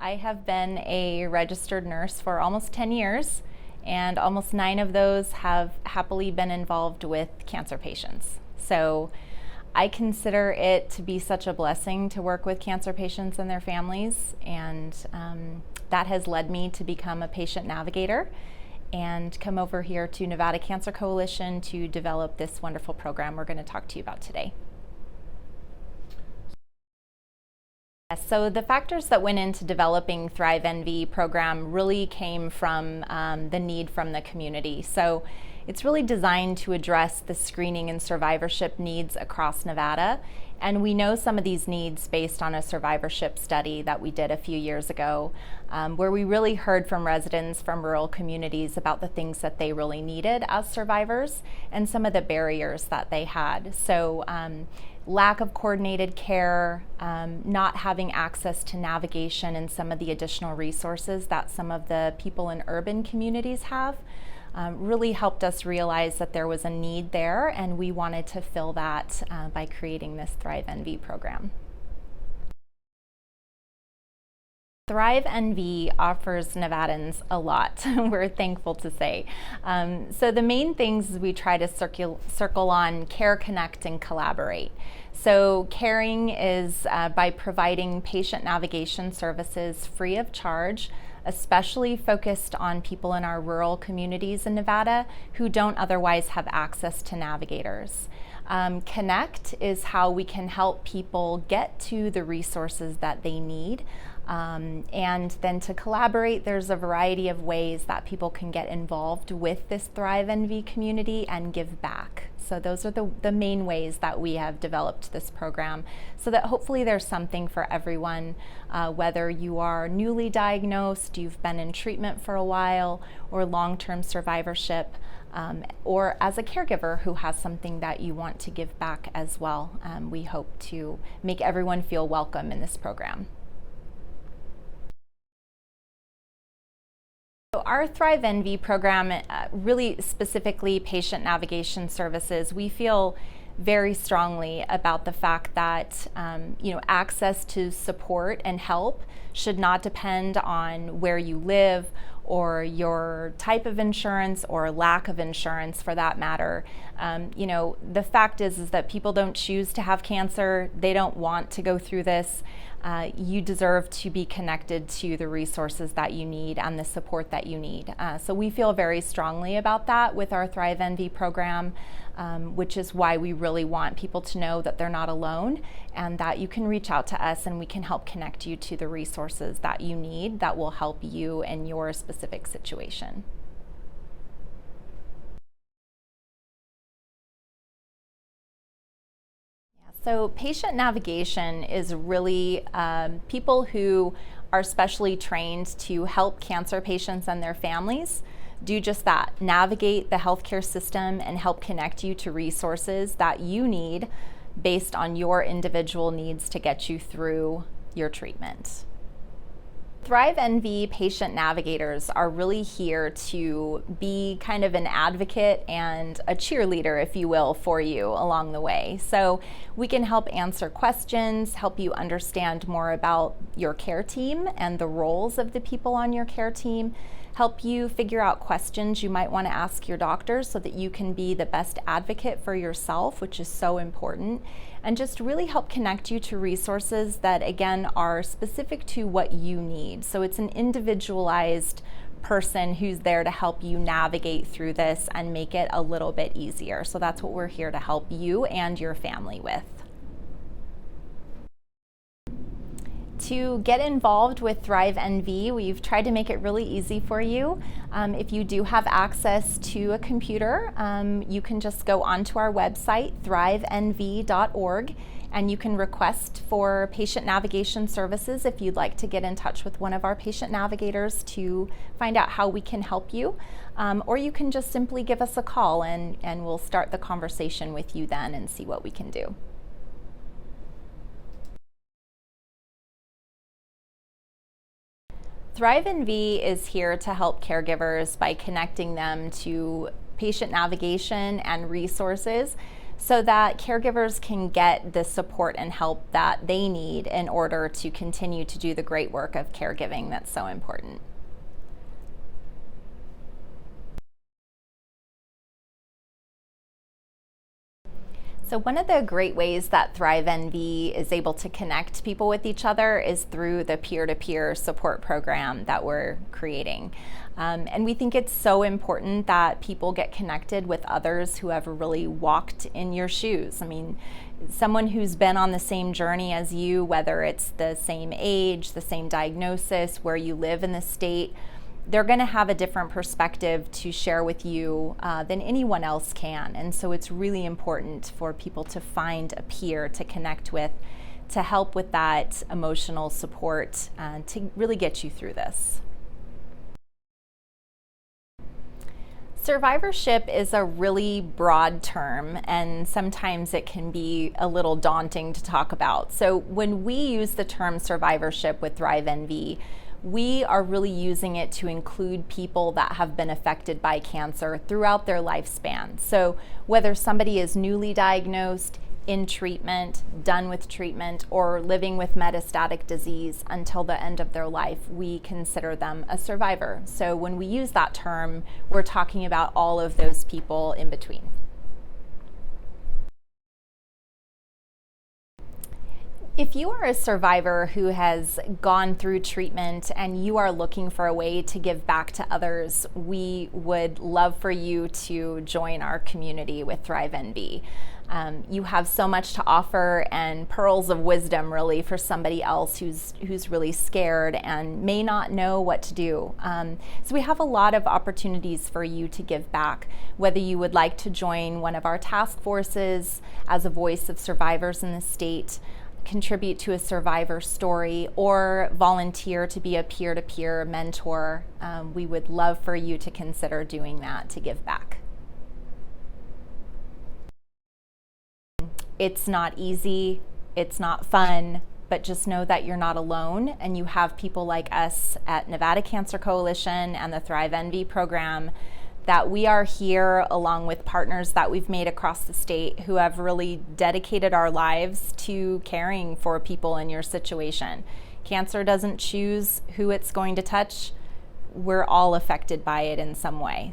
I have been a registered nurse for almost 10 years, and almost 9 of those have happily been involved with cancer patients. So I consider it to be such a blessing to work with cancer patients and their families, and that has led me to become a patient navigator and come over here to Nevada Cancer Coalition to develop this wonderful program we're going to talk to you about today. So the factors that went into developing ThriveNV program really came from the need from the community. So it's really designed to address the screening and survivorship needs across Nevada. And we know some of these needs based on a survivorship study that we did a few years ago, where we really heard from residents from rural communities about the things that they really needed as survivors and some of the barriers that they had. So lack of coordinated care, not having access to navigation and some of the additional resources that some of the people in urban communities have, really helped us realize that there was a need there, and we wanted to fill that by creating this ThriveNV program. ThriveNV offers Nevadans a lot, we're thankful to say. So the main things is we try to circle on care, connect, and collaborate. So caring is by providing patient navigation services free of charge, especially focused on people in our rural communities in Nevada who don't otherwise have access to navigators. Connect is how we can help people get to the resources that they need. And then to collaborate, there's a variety of ways that people can get involved with this ThriveNV community and give back. So those are the main ways that we have developed this program, so that hopefully there's something for everyone, whether you are newly diagnosed, you've been in treatment for a while, or long-term survivorship, or as a caregiver who has something that you want to give back as well. We hope to make everyone feel welcome in this program. So our ThriveNV program, really specifically patient navigation services, we feel very strongly about the fact that access to support and help should not depend on where you live or your type of insurance or lack of insurance for that matter. The fact is that people don't choose to have cancer. They don't want to go through this. You deserve to be connected to the resources that you need and the support that you need. So we feel very strongly about that with our ThriveNV program, which is why we really want people to know that they're not alone and that you can reach out to us and we can help connect you to the resources that you need that will help you in your specific situation. So patient navigation is really people who are specially trained to help cancer patients and their families do just that, navigate the healthcare system and help connect you to resources that you need based on your individual needs to get you through your treatment. ThriveNV patient navigators are really here to be kind of an advocate and a cheerleader, if you will, for you along the way. So we can help answer questions, help you understand more about your care team and the roles of the people on your care team, help you figure out questions you might want to ask your doctors so that you can be the best advocate for yourself, which is so important, and just really help connect you to resources that, again, are specific to what you need. So it's an individualized person who's there to help you navigate through this and make it a little bit easier. So that's what we're here to help you and your family with. To get involved with ThriveNV, we've tried to make it really easy for you. If you do have access to a computer, you can just go onto our website, thrivenv.org, and you can request for patient navigation services if you'd like to get in touch with one of our patient navigators to find out how we can help you. Or you can just simply give us a call and we'll start the conversation with you then and see what we can do. ThriveNV is here to help caregivers by connecting them to patient navigation and resources so that caregivers can get the support and help that they need in order to continue to do the great work of caregiving that's so important. So one of the great ways that ThriveNV is able to connect people with each other is through the peer-to-peer support program that we're creating. And we think it's so important that people get connected with others who have really walked in your shoes. I mean, someone who's been on the same journey as you, whether it's the same age, the same diagnosis, where you live in the state, they're going to have a different perspective to share with you than anyone else can. And so it's really important for people to find a peer to connect with, to help with that emotional support, to really get you through this. Survivorship is a really broad term, and sometimes it can be a little daunting to talk about. So when we use the term survivorship with ThriveNV, we are really using it to include people that have been affected by cancer throughout their lifespan. So whether somebody is newly diagnosed, in treatment, done with treatment, or living with metastatic disease until the end of their life, we consider them a survivor. So when we use that term, we're talking about all of those people in between. If you are a survivor who has gone through treatment and you are looking for a way to give back to others, we would love for you to join our community with ThriveNV. You have so much to offer and pearls of wisdom really for somebody else who's really scared and may not know what to do. So we have a lot of opportunities for you to give back, whether you would like to join one of our task forces as a voice of survivors in the state, contribute to a survivor story, or volunteer to be a peer-to-peer mentor. We would love for you to consider doing that to give back. It's not easy, it's not fun, but just know that you're not alone, and you have people like us at Nevada Cancer Coalition and the ThriveNV program, that we are here along with partners that we've made across the state who have really dedicated our lives to caring for people in your situation. Cancer doesn't choose who it's going to touch. We're all affected by it in some way.